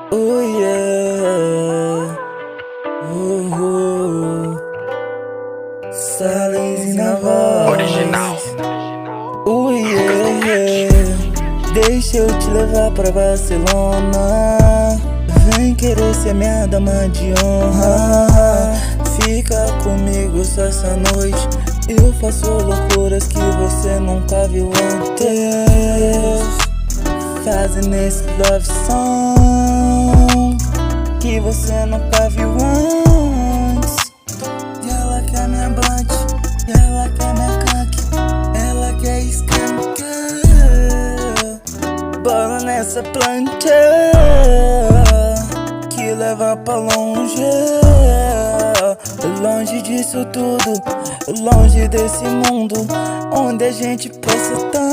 Oh yeah, Salles na Original. voz. Oh yeah, deixa eu te levar pra Barcelona. Vem querer ser minha dama de honra. Fica comigo só essa noite. Eu faço loucuras que você nunca viu antes. Fazendo esse love song que você nunca viu antes. E ela quer minha blunt, e ela quer minha canque, ela quer esquentar. Bola nessa plancha que leva pra longe, longe disso tudo, longe desse mundo onde a gente passa tanto.